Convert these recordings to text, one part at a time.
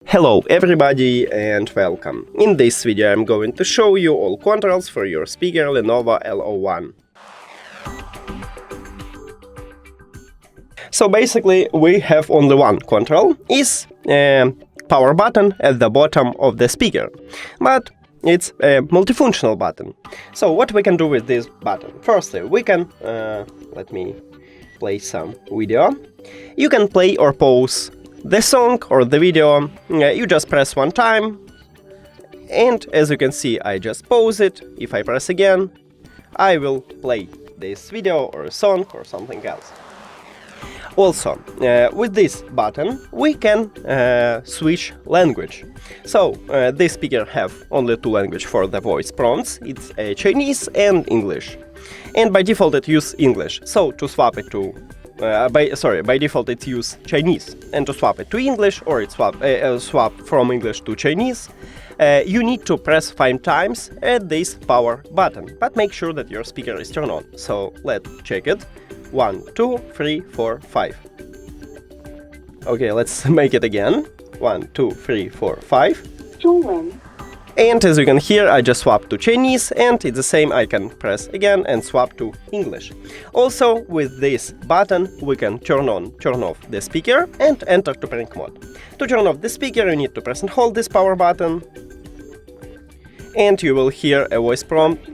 Hello everybody and welcome. In this video I'm going to show you all controls for your speaker LENOVO L01. So basically we have only one control, is a power button at the bottom of the speaker, but it's a multifunctional button. So what we can do with this button? Firstly, we can, let me play some video. You can play or pause the song or the video. You just press one time, and as you can see, I just pause it. If I press again, I will play this video or a song or something else. Also, with this button we can switch language. So this speaker have only two languages for the voice prompts. It's Chinese and English, and by default it uses English. So to swap it to by default it uses Chinese, and to swap it to English or it swap from English to Chinese, you need to press 5 times at this power button, but make sure that your speaker is turned on. So let's check it. 1, 2, 3, 4, 5. Okay, let's make it again. 1, 2, 3, 4, 5. 中文 And as you can hear, I just swapped to Chinese, and it's the same. I can press again and swap to English. Also, with this button, we can turn on, turn off the speaker and enter to prank mode. To turn off the speaker, you need to press and hold this power button, and you will hear a voice prompt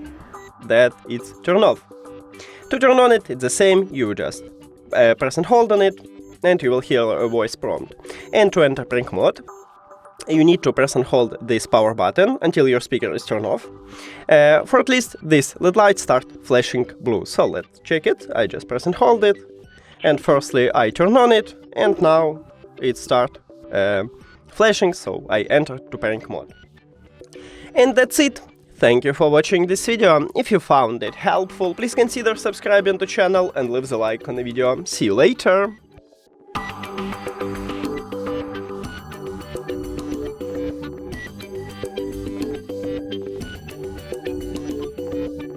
that it's turned off. To turn on it, it's the same. You just press and hold on it, and you will hear a voice prompt. And to enter prank mode, you need to press and hold this power button until your speaker is turned off. For at least this LED light start flashing blue. So let's check it. I just press and hold it, and firstly I turn on it, and now it start flashing, so I enter to prank mode. And that's it. Thank you for watching this video. If you found it helpful, please consider subscribing to the channel and leave the like on the video. See you later!